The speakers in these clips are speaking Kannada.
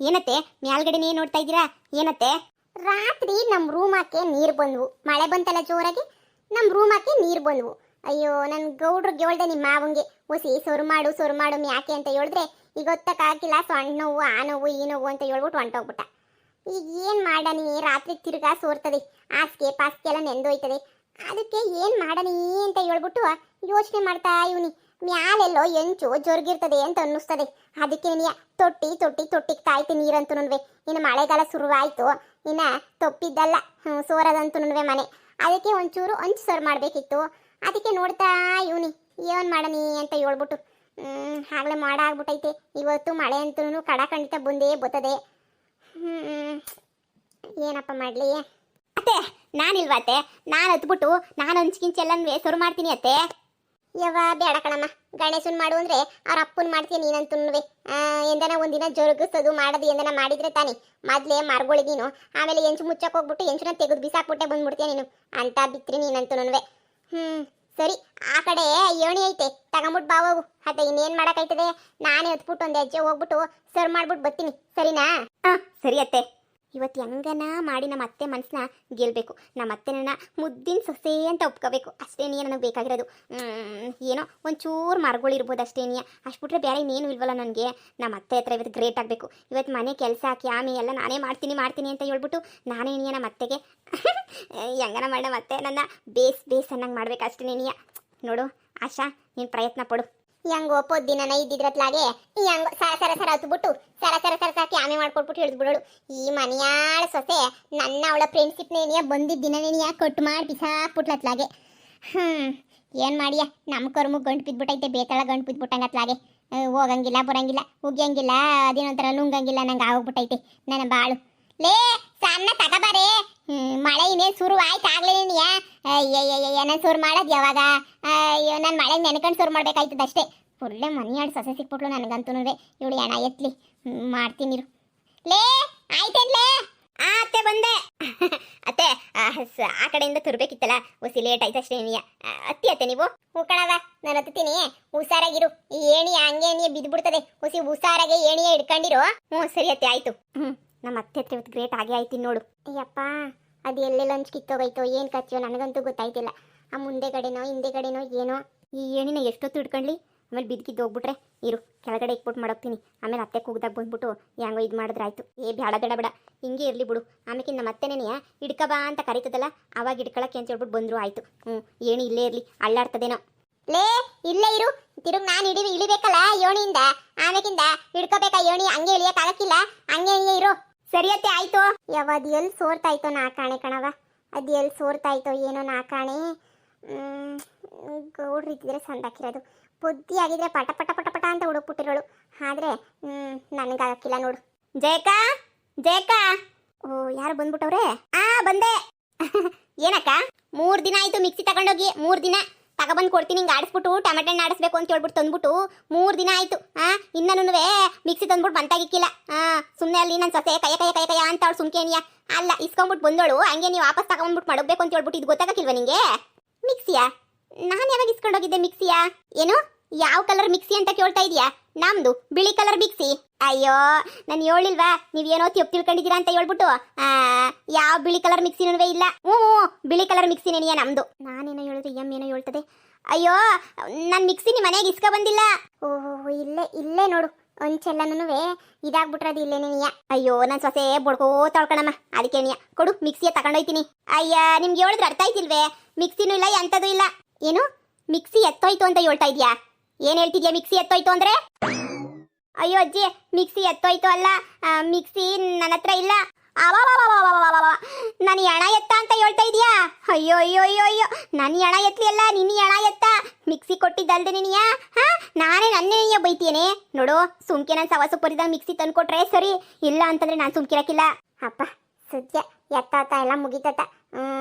ಏನತ್ತೆ ಮ್ಯಾಲ್ಗಡೆನೇ ನೋಡ್ತಾ ಇದ್ದೀರಾ? ಏನತ್ತೆ? ರಾತ್ರಿ ನಮ್ಮ ರೂಮಾಕೆ ನೀರು ಬಂದ್ವು. ಮಳೆ ಬಂತಲ್ಲ ಜೋರಾಗಿ, ನಮ್ಮ ರೂಮಾಕೆ ನೀರು ಬಂದ್ವು. ಅಯ್ಯೋ ನನ್ನ ಗೌಡ್ರಿಗೆ ಹೇಳ್ದೆ ನಿಮ್ಮ ಮಾವಂಗೆ ಒಸಿ ಸೊರು ಮಾಡು ಯಾಕೆ ಅಂತ ಹೇಳಿದ್ರೆ ಈಗ ಗೊತ್ತಕ್ಕಾಗಿಲ್ಲ, ಸೊಣ್ಣ ನೋವು ಆ ನೋವು ಈ ನೋವು ಅಂತ ಹೇಳ್ಬಿಟ್ಟು ಹೊಂಟೋಗ್ಬಿಟ್ಟ. ಈಗ ಏನು ಮಾಡನಿ, ರಾತ್ರಿ ತಿರ್ಗಾ ಸೋರ್ತದೆ, ಹಾಸಿಗೆ ಪಾಸಿಗೆ ಎಲ್ಲ ನೆಂದೋಯ್ತದೆ. ಅದಕ್ಕೆ ಏನು ಮಾಡನಿ ಅಂತ ಹೇಳ್ಬಿಟ್ಟು ಯೋಚನೆ ಮಾಡ್ತಾ ಇವನಿ. ಮ್ಯಾಲೆಲ್ಲೋ ಎಂಚು ಜೊರ್ಗಿರ್ತದೆ ಅಂತ ಅನ್ನಿಸ್ತದೆ. ಅದಕ್ಕೆ ನೀ ತೊಟ್ಟಿಗೆ ತಾಯ್ತಿ ನೀರಂತೂ ಇನ್ನು ಮಳೆಗಾಲ ಶುರುವಾಯಿತು, ಇನ್ನು ತೊಪ್ಪಿದ್ದಲ್ಲ ಸೋರದಂತೂ ಮನೆ. ಅದಕ್ಕೆ ಒಂಚೂರು ಹಂಚು ಸರ್ ಮಾಡಬೇಕಿತ್ತು. ಅದಕ್ಕೆ ನೋಡ್ತಾ ಇವನಿ ಏನು ಮಾಡನಿ ಅಂತ ಹೇಳ್ಬಿಟ್ಟು ಆಗಲೇ ಮಾಡ ಆಗ್ಬಿಟ್ಟೈತೆ. ಇವತ್ತು ಮಳೆ ಅಂತೂ ಖಂಡಿತ ಬಂದೇ ಬರ್ತದೆ. ಏನಪ್ಪ ಮಾಡಲಿ ಅತ್ತೆ? ನಾನಿಲ್ವಾ ಅತ್ತೆ? ನಾನು ಹತ್ಬಿಟ್ಟು ನಾನು ಹಂಚ್ಕಿಂಚೆಲ್ಲನ್ವೇ ಸೊರು ಮಾಡ್ತೀನಿ ಅತ್ತೆ. ಯವ್ವ ಬೇಡ ಕಣಮ್ಮ, ಗಣೇಶನ್ ಮಾಡು ಅಂದರೆ ಅವ್ರ ಅಪ್ಪನ ಮಾಡ್ತೀನಿ ನೀನಂತೂ. ಎಂದನ ಒಂದಿನ ಜರುಗಿಸೋದು ಮಾಡೋದು ಎಂದನ ಮಾಡಿದ್ರೆ ತಾನೆ. ಮೊದಲೇ ಮಾರ್ಗೊಳಿ ನೀನು, ಆಮೇಲೆ ಎಂಚು ಮುಚ್ಚಕ್ಕೆ ಹೋಗ್ಬಿಟ್ಟು ಎಂಚುನ ತೆಗೆದು ಬಿಸಾಕ್ಬಿಟ್ಟೆ ಬಂದ್ಬಿಡ್ತೀಯ ನೀನು ಅಂತ ಬಿತ್ರಿ ನೀನಂತೂ. ಸರಿ, ಆ ಕಡೆ ಏಣಿ ಐತೆ ತಗೊಂಬಿಟ್ಟು ಬಾವು. ಅತ್ತೆ ಇನ್ನೇನು ಮಾಡೋಕ್ಕಾಯ್ತದೆ, ನಾನೇ ಹತ್ಬಿಟ್ಟು ಒಂದು ಹೆಜ್ಜೆ ಹೋಗ್ಬಿಟ್ಟು ಸರ್ ಮಾಡ್ಬಿಟ್ಟು ಬರ್ತೀನಿ, ಸರಿನಾ? ಹಾಂ ಸರಿ ಅತ್ತೆ. ಇವತ್ತು ಹೆಂಗನ ಮಾಡಿ ನಮ್ಮ ಅತ್ತೆ ಮನಸ್ಸನ್ನ ಗೆಲ್ಲಬೇಕು. ನಮ್ಮ ಅತ್ತೆನ ಮುದ್ದಿನ ಸೊಸೆ ಅಂತ ಒಪ್ಕೋಬೇಕು. ಅಷ್ಟೇ ನನಗೆ ಬೇಕಾಗಿರೋದು. ಏನೋ ಒಂಚೂರು ಮರಗಳಿರ್ಬೋದು ಅಷ್ಟೇ. ಅಷ್ಟು ಬಿಟ್ರೆ ಬೇರೆ ಇನ್ನೇನು ಇಲ್ವಲ್ಲ ನನಗೆ. ನಮ್ಮ ಅತ್ತೆ ಹತ್ರ ಇವತ್ತು ಗ್ರೇಟ್ ಆಗಬೇಕು. ಇವತ್ತು ಮನೆ ಕೆಲಸ ಹಾಕಿ ಆಮೇಲೆ ಎಲ್ಲ ನಾನೇ ಮಾಡ್ತೀನಿ ಅಂತ ಹೇಳ್ಬಿಟ್ಟು ನಾನೇ ನಮ್ಮ ಅತ್ತೆಗೆ ಹೆಂಗನ ಮಾಡಿ ನಮ್ಮ ಅತ್ತೆ ನನ್ನ ಬೇಸ್ ಅನ್ನಂಗೆ ಮಾಡ್ಬೇಕು ಅಷ್ಟೇ. ನೋಡು ಆಶಾ, ನೀನು ಪ್ರಯತ್ನ ಪಡು. ಹೆಂಗೋ ದಿನ ಇದ್ದಿದ್ರತ್ಲಾಗೆ ಹೆಂಗೋ ಸರ ಹತ್ಬಿಟ್ಟು ಸರ ಸಾಕಿ ಆಮೆ ಮಾಡ್ಕೊಟ್ಬಿಟ್ಟು ಹಿಡಿದ್ಬಿಡೋಳು. ಈ ಮನೆಯಾಳ ಸೊಸೆ ನನ್ನ ಅವಳ ಫ್ರೆಂಡ್ಶಿಪ್ನೇನಿಯ ಬಂದಿದ್ದ ದಿನನೇನಿಯ ಕೊಟ್ಟು ಮಾಡಿ ಬಿಸಾಕ್ಬಿಟ್ಲತ್ಲಾಗೆ. ಏನು ಮಾಡಿಯ, ನಮ್ಮ ಕರ್ಮು ಗಂಟು ಬಿದ್ಬಿಟ್ಟೈತೆ, ಬೇತಾಳ ಗಂಟು ಬಿದ್ಬಿಟ್ಟಂಗತ್ಲಾಗೆ. ಹೋಗಂಗಿಲ್ಲ ಬರಂಗಿಲ್ಲ, ಉಗ್ಯಂಗಿಲ್ಲ, ಅದೇನೊಂಥರ ನುಂಗಂಗಿಲ್ಲ, ನಂಗೆ ಆಗೋಗ್ಬಿಟ್ಟೈತೆ ನನ್ನ ಬಾಳು. ಲೇ ಸಣ್ಣ ತಗೋಬಾರೆ, ಮಳೆ ಇನ್ನೇನು ಶುರು ಆಯ್ತು ಆಗ್ಲೇನಿಯ. ನಾನು ಸುರು ಮಾಡೋದು ಯಾವಾಗ? ಅಯ್ಯೋ ನಾನು ಮಳೆಗೆ ನೆನ್ಕೊಂಡು ಸುರು ಮಾಡ್ಬೇಕಾಯ್ತದ ಅಷ್ಟೇ. ಒಳ್ಳೆ ಮನೆಯಾಡು ಸೊಸೆ ಸಿಕ್ಬಿಟ್ಲು ನನಗಂತೂ. ಇವಳು ಎಣ ಎತ್ಲಿ, ಮಾಡ್ತೀನಿರು. ಲೇ ಆಯ್ತೇನ್ಲೇ? ಅತ್ತೆ ಬಂದೆ. ಅತ್ತೆ ಆ ಕಡೆಯಿಂದ ತುರ್ಬೇಕಿತ್ತಲ್ಲ, ಹೊಸಿ ಲೇಟ್ ಆಯ್ತು ಅಷ್ಟೇ. ಅತ್ತಿ ಅತ್ತೆ ನೀವು ಹೂಕಣವ, ನಾನು ಹತ್ತೀನಿ, ಹುಷಾರಾಗಿರು. ಈ ಏಣಿ ಹಂಗೆ ಏಣಿಯ ಬಿದ್ದುಬಿಡ್ತದೆ, ಹೊಸಿ ಹುಷಾರಾಗೆ ಏಣಿಯ ಹಿಡ್ಕೊಂಡಿರು. ಸರಿ ಅತ್ತೆ ಆಯ್ತು. ನಮ್ಮ ಅತ್ತೆ ಹತ್ರ ಇವತ್ತು ಗ್ರೇಟ್ ಆಗೇ ಆಯ್ತೀನಿ ನೋಡು. ಅಯ್ಯಪ್ಪ, ಅದು ಎಲ್ಲೆಲ್ಲ ಹಂಚ್ ಕಿತ್ತೋಗೈತೋ ಏನು ಕಚ್ಚೋ ನನಗಂತೂ ಗೊತ್ತಾಯ್ತಿಲ್ಲ. ಆ ಮುಂದೆ ಕಡೆನೋ ಹಿಂದೆ ಕಡೆನೋ ಏನೋ. ಈ ಏಣಿನ ಎಷ್ಟೊತ್ತು ಹಿಡ್ಕೊಂಡ್ಲಿ, ಆಮೇಲೆ ಬಿದ್ಕಿದ್ದು ಹೋಗ್ಬಿಟ್ರೆ ಇರು ಕೆಳಗಡೆ ಇಕ್ಬಿಟ್ಟು ಮಾಡೋಗ್ತೀನಿ. ಆಮೇಲೆ ಅತ್ತೆ ಕೂಗ್ದಾಗ ಬಂದ್ಬಿಟ್ಟು ಹೆಂಗೋ ಇದು ಮಾಡಿದ್ರೆ ಆಯ್ತು. ಬೇಡ ಹಿಂಗೆ ಇರಲಿ ಬಿಡು. ಆಮೇಲೆ ನಮ್ಮ ಅತ್ತೆನೇ ಹಿಡ್ಕಬಾ ಅಂತ ಕರೀತದಲ್ಲ, ಅವಾಗ ಹಿಡ್ಕೊಳಕ್ಕೆ ಅಂತ ಹೇಳ್ಬಿಟ್ಟು ಬಂದರು ಆಯ್ತು. ಏಣಿ ಇಲ್ಲೇ ಇರಲಿ, ಅಳ್ಳಾಡ್ತದೇನೋ. ಲೇ ಇಲ್ಲೇ ಇರು, ತಿರುಗಿ ನಾನು ಇಳಿಬೇಕಲ್ಲ ಏಣಿಯಿಂದ, ಆಮೇಕಿಂದ ಹಿಡ್ಕೋಬೇಕಾ ಏಣಿ, ಹಂಗೆ ಇಳಿಯೋಕ್ಕಾಗಕ್ಕಿಲ್ಲ, ಹಂಗೆ ಇರು. ಸರಿ ಅತ್ತೆ ಆಯ್ತು. ಅದು ಎಲ್ಲಿ ಸೋರ್ತಾಯ್ತೋ ನಾ ಕಾಣೆ ಕಣವ, ಅದು ಎಲ್ಲಿ ಸೋರ್ತಾಯ್ತೋ ಏನೋ ನಾ ಕಾಣೆ. ಗೌಡ್ರು ಇದ್ದಿದ್ರೆ ಸಂದಾಕಿರೋದು, ಬುದ್ಧಿ ಆಗಿದ್ರೆ ಪಟ ಪಟ ಪಟ ಪಟ ಅಂತ ಹುಡುಕ್ಬಿಟ್ಟಿರೋಳು. ಆದರೆ ನನಗಾಗಕ್ಕಿಲ್ಲ ನೋಡು. ಜಯಕ ಓ ಯಾರು ಬಂದ್ಬಿಟ್ಟವ್ರೆ? ಬಂದೆ. ಏನಕ್ಕ 3 ದಿನ ಆಯ್ತು ಮಿಕ್ಸಿ ತಗೊಂಡೋಗಿ, 3 ದಿನ ತಗೊಬಂದು ಕೊಡ್ತೀನಿ, ಹಿಂಗೆ ಆಡಿಸ್ಬಿಟ್ಟು ಟೊಮೆಟೊ ಹಣ್ಣು ಆಡಿಸ್ಬೇಕು ಅಂತ ಹೇಳ್ಬಿಟ್ಟು ತಂದ್ಬಿಟ್ಟು 3 ದಿನ ಆಯ್ತು. ಇನ್ನೂ ಮಿಕ್ಸಿ ತಂದ್ಬಿಟ್ಟು ಬಂತಾಗಿಕ್ಕಿಲ್ಲ. ಸುಮ್ಮನೆ ಅಲ್ಲಿ ನನ್ನ ಸೊಸೆ ಕೈಯ ಅಂತ ಅವಳು ಸುಮ್ಕೇನಿಯ ಅಲ್ಲ, ಇಸ್ಕೊಂಡ್ಬಿಟ್ಟು ಬಂದೋಳು. ಹಂಗೆ ನೀವು ವಾಪಸ್ ತಗೊಂಡ್ಬಿಟ್ಟು ಮಾಡಬೇಕು ಅಂತ ಹೇಳ್ಬಿಟ್ಟು ಇದು ಗೊತ್ತಾಗಕ್ಕಿಲ್ವ ನಿಂಗೆ? ಮಿಕ್ಸಿಯಾ? ನಾನು ಯಾವಾಗ ಇಸ್ಕೊಂಡೋಗಿದ್ದೆ ಮಿಕ್ಸಿಯಾ? ಏನು ಯಾವ ಕಲರ್ ಮಿಕ್ಸಿ ಅಂತ ಕೇಳ್ತಾ ಇದೀಯಾ? ನಮ್ದು ಬಿಳಿ ಕಲರ್ ಮಿಕ್ಸಿ. ಅಯ್ಯೋ ನಾನು ಹೇಳಿಲ್ವಾ, ನೀವೇನೋ ತಿಳ್ಕೊಂಡಿದ್ದೀರಾ ಅಂತ ಹೇಳ್ಬಿಟ್ಟು. ಯಾವ ಬಿಳಿ ಕಲರ್ ಮಿಕ್ಸಿನೂ ಇಲ್ಲ. ಬಿಳಿ ಕಲರ್ ಮಿಕ್ಸಿನೇನಿಯ ನಮ್ದು. ನಾನೇನೋ ಹೇಳಿದ್ರೆ ಏನೋ ಹೇಳ್ತದೆ. ಅಯ್ಯೋ ನನ್ನ ಮಿಕ್ಸಿ ನಿಮ್ಮ ಮನೆಗೆ ಇಸ್ಕೊ ಬಂದಿಲ್ಲ. ಓಹೋ ಇಲ್ಲೇ ನೋಡು, ಒಂಚೆಲ್ಲನೂ ಇದಾಗ್ಬಿಟ್ರದು ಇಲ್ಲೇನೇನಿಯ. ಅಯ್ಯೋ ನನ್ನ ಸೊಸೆ ಬಡ್ಕೋ ತೊಳ್ಕಣಮ್ಮ, ಅದಕ್ಕೇನಿಯ ಕೊಡು ಮಿಕ್ಸಿಯ ತಗೊಂಡೋಯ್ತೀನಿ. ಅಯ್ಯ ನಿಮ್ಗೆ ಹೇಳಿದ್ರೆ ಅರ್ಥ ಆಯ್ತಿಲ್ವೇ? ಮಿಕ್ಸಿನೂ ಇಲ್ಲ ಎಂಥದ್ದು ಇಲ್ಲ. ಏನು ಮಿಕ್ಸಿ ಎತ್ತೋಯ್ತು ಅಂತ ಹೇಳ್ತಾ ಇದೀಯಾ? ಏನು ಹೇಳ್ತಿದ್ಯಾ ಮಿಕ್ಸಿ ಎತ್ತೋಯ್ತು ಅಂದ್ರೆ? ಅಯ್ಯೋ ಅಜ್ಜಿ, ಮಿಕ್ಸಿ ಎತ್ತೋಯ್ತು ಅಲ್ಲ, ಮಿಕ್ಸಿ ನನ್ನ ಹತ್ರ ಇಲ್ಲ. ನಾನು ಎಣ ಎತ್ತ ಅಂತ ಹೇಳ್ತಾ ಇದೀಯಾ? ಅಯ್ಯೋ ನನ್ನ ಎಣ ಎತ್ತಲಿ ಅಲ್ಲ, ನಿನ್ನ ಎಣ ಎತ್ತ. ಮಿಕ್ಸಿ ಕೊಟ್ಟಿದ್ದಲ್ದೆ ನೀನಿಯ? ನನ್ನೇ ಬೈತೇನೆ ನೋಡು. ಸುಮ್ಕೆ ನಾನು ಸವಾಸು ಪರಿದಾಗ ಮಿಕ್ಸಿ ತಂದ್ಕೊಟ್ರೆ ಸರಿ, ಇಲ್ಲ ಅಂತಂದ್ರೆ ನಾನು ಸುಮ್ಕಿರಕ್ಕಿಲ್ಲ. ಅಪ್ಪ ಸದ್ಯ ಎತ್ತಾತ ಎಲ್ಲ ಮುಗಿತತ.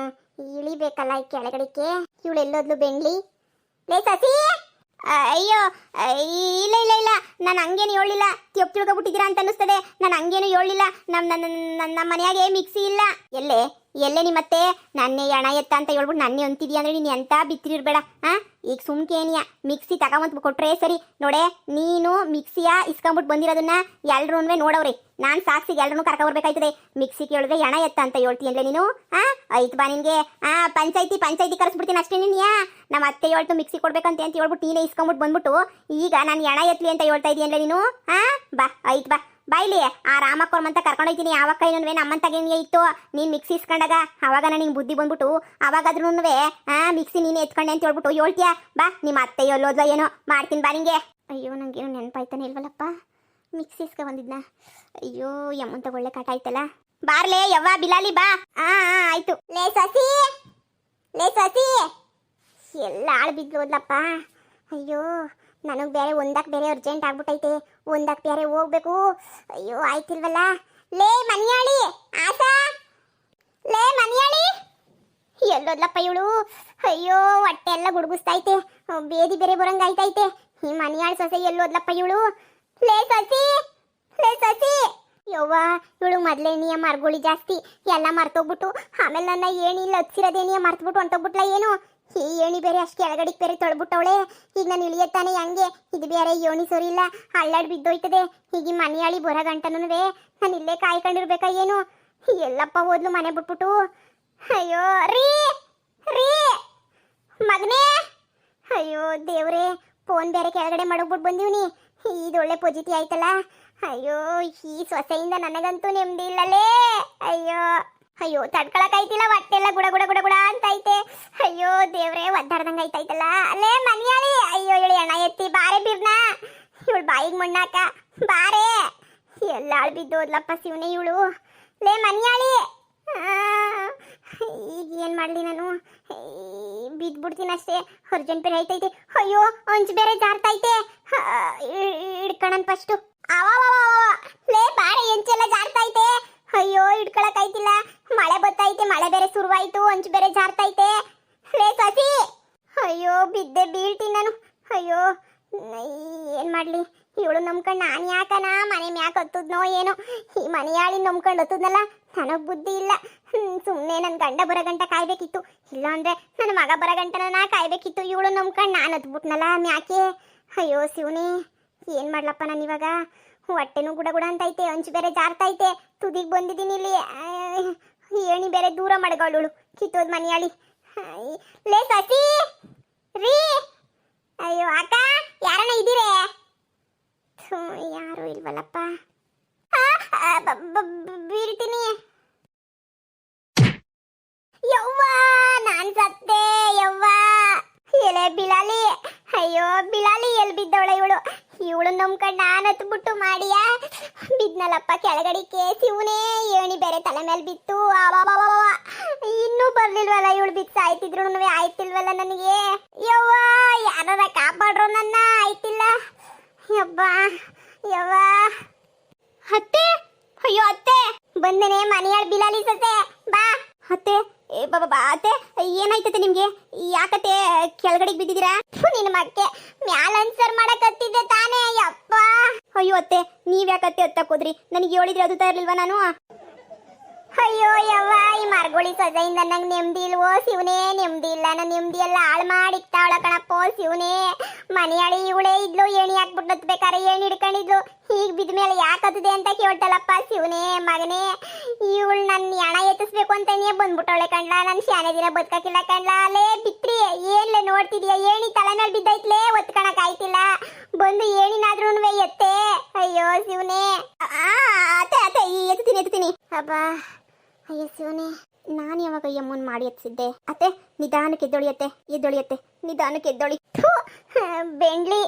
ಇಳಿಬೇಕಲ್ಲ ಈ ಕೆಳಗಡೆಗೆ. ಇವಳು ಎಲ್ಲೋದ್ಲು ಬೆಂಡ್ಲಿ? ಲೇ ಸಸಿ. ಅಯ್ಯೋ ಇಲ್ಲ ನಾನು ಹಂಗೇನು ಹೇಳಿಲ್ಲ, ತಿಳ್ಕೊಬಿಟ್ಟಿದ್ದೀರಾ ಅಂತ ಅನ್ನಿಸ್ತದೆ. ನಾನು ಹಂಗೇನು ಹೇಳಿಲ್ಲ. ನಮ್ಮ ಮನೆಯಾಗೆ ಮಿಕ್ಸಿ ಇಲ್ಲ. ಎಲ್ಲೇ ಎಲ್ಲೇ ನಿಮ್ಮತ್ತೆ ನನ್ನೇ ಹಣ ಎತ್ತ ಅಂತ ಹೇಳ್ಬಿಟ್ಟು ನನ್ನೇ ಅಂತಿದ್ಯಾ ಅಂದ್ರೆ ನೀನು ಎಂತ ಬಿತ್ತಿರಿರ್ಬೇಡ ಈಗ ಸುಮ್ಕೇನಿಯ ಮಿಕ್ಸಿ ತಗೊಂಬಂದು ಕೊಟ್ರೆ ಸರಿ ನೋಡೆ ನೀನು ಮಿಕ್ಸಿಯ ಇಸ್ಕೊಂಬಿಟ್ಟು ಬಂದಿರೋದನ್ನ ಎಲ್ರೂ ನೋಡವ್ರಿ ನಾನು ಸಾಕ್ಷಿಗೆ ಎಲ್ರೂ ಕರ್ಕೊಬರ್ಬೇಕಾಯ್ತದೆ ಮಿಕ್ಸಿ ಕೇಳಿದ್ರೆ ಹಣ ಎತ್ತ ಅಂತ ಹೇಳ್ತೀಯಲ್ಲ ನೀನು ಆಯ್ತು ಬಾ ನಿನ್ಗೆ ಪಂಚಾಯ್ತಿ ಕರೆಸ್ಬಿಡ್ತೀನಿ ಅಷ್ಟೇ ನೀನ್ಯಾ ನಮ್ಮ ಅತ್ತೆ ಹೇಳ್ತು ಮಿಕ್ಸಿ ಕೊಡ್ಬೇಕಂತ ಅಂತ ಹೇಳ್ಬಿಟ್ಟು ನೀನೇ ಇಸ್ಕೊಂಬಿಟ್ಟು ಬಂದ್ಬಿಟ್ಟು ಈಗ ನಾನು ಹಣ ಎತ್ತಲಿ ಅಂತ ಹೇಳ್ತಾ ಇದೀಯಲ್ಲ ನೀನು ಬಾ ಆಯ್ತು ಬಾ ಬಾಯ್ಲಿ ಆ ರಾಮಕ್ಕವ್ರ ಅಂತ ಕರ್ಕೊಂಡೋಯ್ತೀನಿ ಯಾವಾಗ ಕೈನೂ ನಮ್ಮಂತಾಗೆ ಇತ್ತು ನೀನು ಮಿಕ್ಸಿ ಇಸ್ಕೊಂಡಾಗ ಅವಾಗ ನನಗೆ ಬುದ್ಧಿ ಬಂದ್ಬಿಟ್ಟು ಅವಾಗಾದ್ರೂ ಮಿಕ್ಸಿ ನೀನು ಎತ್ಕೊಂಡೆ ಅಂತ ಹೇಳ್ಬಿಟ್ಟು ಹೇಳ್ತೀಯಾ ಬಾ ನಿಮ್ಮ ಅತ್ತೆ ಎಲ್ಲೋದ್ಲ ಏನೋ ಮಾಡ್ತೀನಿ ಬಾ ನಿಂಗೆ ಅಯ್ಯೋ ನಂಗೇನು ನೆನಪಾಯ್ತಾನೆ ಇಲ್ವಲ್ಲಪ್ಪ ಮಿಕ್ಸಿ ಇಸ್ಕೊ ಬಂದಿದ್ನ ಅಯ್ಯೋ ಯಮ್ಮಂತ ಒಳ್ಳೆ ಕಾಟ ಆಯ್ತಲ್ಲ ಬಾರ್ಲೇ ಯವ್ವ ಬಿಲಾಲಿ ಬಾ ಆಯ್ತು ಲೇ ಸಸಿ ಎಲ್ಲ ಆಳು ಬಿದ್ದು ಹೋದ್ಲಪ್ಪ ಅಯ್ಯೋ ನನಗೆ ಬೇರೆ ಒಂದಕ್ಕೆ ಬೇರೆ ಅರ್ಜೆಂಟ್ ಆಗ್ಬಿಟ್ಟೈತೆ ಒಂದಕ್ಕೆ ಬೇರೆ ಹೋಗ್ಬೇಕು ಅಯ್ಯೋ ಆಯ್ತಿಲ್ವಲ್ಲ ಲೇ ಮನಿಯಾಳಿ ಆಸಾ ಲೇ ಮನಿಯಾಳಿ ಎಲ್ಲೋದ್ಲಪ್ಪ ಇವಳು ಅಯ್ಯೋ ಹೊಟ್ಟೆ ಎಲ್ಲ ಗುಡುಗುಸ್ತೈತೆ ಬೇದಿ ಬೇರೆ ಬರಂಗಾಯ್ತೈತೆ ಈ ಮನಿಯಾಳಿ ಸೊಸೆ ಎಲ್ಲೋದ್ಲಪ್ಪ ಇವಳು ಲೇ ಸಸಿ ಯವ್ವ ಇವಳು ಮೊದಲೇನಿಯ ಮರ್ಗೋಳಿ ಜಾಸ್ತಿ ಎಲ್ಲ ಮರ್ತೋಗ್ಬಿಟ್ಟು ಆಮೇಲೆ ನನ್ನ ಏನಿಲ್ಲ ಹಚ್ಚಿರೋದೇನಿಯ ಮರ್ತಬಿಟ್ಟು ಹೊಂಟೋಗ್ಬಿಟ್ಲ ಏನು ಈ ಏಣಿ ಬೇರೆ ಅಷ್ಟು ಕೆಳಗಡಿಗೆ ಬೇರೆ ತೊಳ್ಬಿಟ್ಟವಳೆ ಈಗ ನಾನು ಇಳಿಯತ್ತಾನೆ ಹಂಗೆ ಇದು ಬೇರೆ ಏಣಿ ಸರಿ ಇಲ್ಲ ಹಳ್ಳಾಡ್ ಬಿದ್ದೋಯ್ತದೆ ಈಗ ಈ ಮನೆಯಾಳಿ ಬರೋ ಗಂಟನೂ ನಾನು ಇಲ್ಲೇ ಕಾಯ್ಕೊಂಡಿರ್ಬೇಕಾ ಏನು ಎಲ್ಲಪ್ಪ ಹೋದ್ಲು ಮನೆ ಬಿಟ್ಬಿಟ್ಟು ಅಯ್ಯೋ ರೀ ಮಗನೇ ಅಯ್ಯೋ ದೇವ್ರೆ ಫೋನ್ ಬೇರೆ ಕೆಳಗಡೆ ಮಾಡೋಗ್ಬಿಟ್ಟು ಬಂದೀವ್ನಿ ಇದೊಳ್ಳೆ ಪೊಜಿಟಿ ಆಯ್ತಲ್ಲ ಅಯ್ಯೋ ಈ ಸೊಸೆಯಿಂದ ನನಗಂತೂ ನೆಮ್ಮದಿ ಇಲ್ಲಲೇ ಅಯ್ಯೋ ತಡ್ಕೊಳಕಾಯ್ತಿಲ್ಲ ಹೊಟ್ಟೆಲ್ಲ ಗುಡ ಅಂತ ಐತೆ ಅಯ್ಯೋ ದೇವ್ರೆ ಒದ್ದಾಡ್ದಂಗ ಐತೈತಲ್ಲ ಅಲ್ಲೇ ಮನಿಯಾಳಿ ಅಯ್ಯೋ ಇವಳು ಎಣ ಎತ್ತಿ ಬಾರೆ ಬಿರ್ನ ಇವಳು ಬಾಯಿಗೆ ಮಣ್ಣಾಕ ಬಾರೆ ಎಲ್ಲ ಆಳ್ ಬಿದ್ದೋದ್ಲಪ್ಪ ಶಿವನೇ ಇವಳು ಲೇ ಮನಿಯಾಳಿ ಈಗ ಏನ್ ಮಾಡ್ಲಿ ನಾನು ಬಿದ್ಬಿಡ್ತೀನಿ ಅಷ್ಟೇ ಅರ್ಜೆಂಟ್ ಬೇರೆ ಐತೈತೆ ಅಯ್ಯೋ ಅಂಚು ಬೇರೆ ಜಾರ್ತೈತೆ ಹಿಡ್ಕಣನ್ ಫಸ್ಟು ಲೇ ಬಾರೆ ಎಂಚೆಲ್ಲ ಜಾರ್ತೈತೆ ಅಯ್ಯೋ ಹಿಡ್ಕೊಳಕಾಯ್ತಿಲ್ಲ ಮಳೆ ಬತ್ತೈತೆ ಮಳೆ ಬೇರೆ ಶುರುವಾಯ್ತು ಅಂಚು ಬೇರೆ ಜಾರ್ತೈತೆ ಲೇ ಸಸಿ ಅಯ್ಯೋ ಬಿದ್ದೆ ಬೀಳ್ತೀನಿ ನಾನು ಅಯ್ಯೋ ಏನ್ ಮಾಡ್ಲಿ ಇವಳು ನಂಬ್ಕೊಂಡು ನಾನು ಯಾಕನ ಮನೆ ಮ್ಯಾಕ್ ಹತ್ತದ್ನೋ ಏನೋ ಈ ಮನೆಯಾಳಿ ನಂಬ್ಕೊಂಡು ಹತ್ತದ್ನಲ್ಲ ನನಗ್ ಬುದ್ಧಿ ಇಲ್ಲ ಸುಮ್ಮನೆ ನನ್ನ ಗಂಡ ಬರೋ ಗಂಟ ಕಾಯ್ಬೇಕಿತ್ತು ಇಲ್ಲ ಅಂದ್ರೆ ನನ್ನ ಮಗ ಬರೋ ಗಂಟನ ನಾ ಕಾಯ್ಬೇಕಿತ್ತು ಇವಳು ನಂಬ್ಕೊಂಡು ನಾನು ಹತ್ಬಿಟ್ನಲ್ಲ ಮ್ಯಾಕೆ ಅಯ್ಯೋ ಶಿವನೇ ಏನ್ ಮಾಡ್ಲಪ್ಪ ನಾನು ಇವಾಗ ಹೊಟ್ಟೆನೂ ಗುಡ ಅಂತೈತೆ ಅಂಚು ಬೇರೆ ಜಾರ್ತೈತೆ ತುದಿಗೆ ಬಂದಿದ್ದೀನಿ ಇಲ್ಲಿ ಏಣಿ ಬೇರೆ ದೂರ ಮಡಗವಳು ಕಿತ್ತೋದ್ ಮನೆಯಾಳಿ ಲೇ ಸಸಿ ರೀ ಅಯ್ಯೋ ಅಕ್ಕ ಯಾರನ್ನ ಇದ್ದೀರೇ ಯಾರು ಇಲ್ವಲ್ಲಪ್ಪ ಬೀಳ್ತೀನಿ ಯವ್ವ ನಾನ್ ಸತ್ತೆ ಯವ್ವ ಎಲೆ ಬಿಲಾಲಿ ಅಯ್ಯೋ ಬಿಲಾಲಿ ಎಲ್ಲಿ ಬಿದ್ದವಳ ಇವಳು ನಂಬ್ಕೊಂಡು ನಾನು ಹತ್ಬಿಟ್ಟು ಮಾಡಿಯಾ ಬಿದ್ನಲ್ಲಪ್ಪ ಕೆಳಗಡಿಕೆ ಶಿವನೇ ಏಣಿ ಬೇರೆ ತಲೆ ಮೇಲೆ ಬಿತ್ತು ಇನ್ನೂ ಬರ್ಲಿಲ್ವಲ್ಲ ಇವಳು ಬಿತ್ತು ಆಯ್ತಿದ್ರು ಆಯ್ತಿಲ್ವಲ್ಲ ನನಗೆ ಯವ್ವ ಯಾರ ಕಾಪಾಡ್ರು ನನ್ನ ಆಯ್ತಿಲ್ಲ ಯವ್ವ ಅತ್ತೆ ಅಯ್ಯೋ ಅತ್ತೆ ಬಂದನೆ ಮನೆಯಾಳ ಬಿಲಾಲಿ ಸತೆ ಬಾ ಅತ್ತೆ ಬಾ ಅತ್ತೆ ಏನಾಯ್ತತೆ ನಿಮ್ಗೆ ಯಾಕತ್ತೆ ಕೆಳಗಡೆಗೆ ಬಿದ್ದಿದ್ದೀರಾ ನಿನ್ನ ಮಕ್ಕೆ ಮ್ಯಾಲ ಆನ್ಸರ್ ಮಾಡಕತ್ತಿದ್ದೆ ತಾನೇ ಯಪ್ಪ ಅಯ್ಯೋ ಅತ್ತೆ ನೀವ್ ಯಾಕತ್ತೆ ಹತ್ತಕ್ ಹೋದ್ರಿ ನನಗೆ ಹೇಳಿದ್ರೆ ಅದು ಇರ್ಲಿಲ್ವಾ ನಾನು ಅಯ್ಯೋ ಯವ್ವ ಈ ಮರ್ಗೋಳಿ ಸೊಸೆಯಿಂದ ನಂಗೆ ನೆಮ್ಮದಿ ಇಲ್ವೋ ಶಿವನೇ ನೆಮ್ಮದಿ ಇಲ್ಲ ನನ್ನ ನೆಮ್ಮದಿ ಎಲ್ಲ ಹಾಳು ಮಾಡಿಕ್ತಾವಳ ಕಣಪ್ಪೋ ಶಿವನೇ ಮನೆಯಾಳಿ ಇವಳೇ ಇದ್ಲು ಏಣಿ ಹಾಕ್ಬಿಟ್ಟು ಬೇಕಾರೆ ಏಣಿ ಹಿಡ್ಕೊಂಡಿದ್ಲು ಈಗ ಬಿದ್ದ ಮೇಲೆ ಯಾಕತ್ತದೆ ಅಂತ ಕೇಳ್ತಲ್ಲಪ್ಪ ಶಿವನೇ ಮಗನೇ ಇವಳು ನನ್ನ ಹಣ ಎತ್ತಿಸ್ಬೇಕು ಅಂತಾನೆ ಬಂದ್ಬಿಟ್ಟವಳೆ ಕಣ್ಲಾ ನನ್ನ ಶಾನೆ ದಿನ ಬದುಕಕ್ಕಿಲ್ಲ ಕಣ್ಲಾ ಲೇ ಬಿತ್ರಿ ಏನ್ಲೆ ನೋಡ್ತಿದ್ಯಾ ಏಣಿ ತಲೆ ಮೇಲೆ ಬಿದ್ದೈತ್ಲೇ ಒತ್ಕಣಕ್ ಆಯ್ತಿಲ್ಲ ಬಂದು ಏಣಿನಾದ್ರೂ ಎತ್ತೆ ಅಯ್ಯೋ ಶಿವನೇ ಅತ್ತೆ ಎತ್ತೀನಿ ಅಬ್ಬಾ ಅಯ್ಯೋ ಶಿವನೇ ನಾನು ಯಾವಾಗ ಅಮ್ಮನ್ ಮಾಡಿ ಎತ್ತಿಸಿದ್ದೆ ಅತ್ತೆ ನಿಧಾನಕ್ಕೆ ಎದ್ದೊಳಿಯತ್ತೆ ನಿಧಾನಕ್ಕೆ ಎದ್ದೊಳಿ ಬೆಂಡ್ಲಿ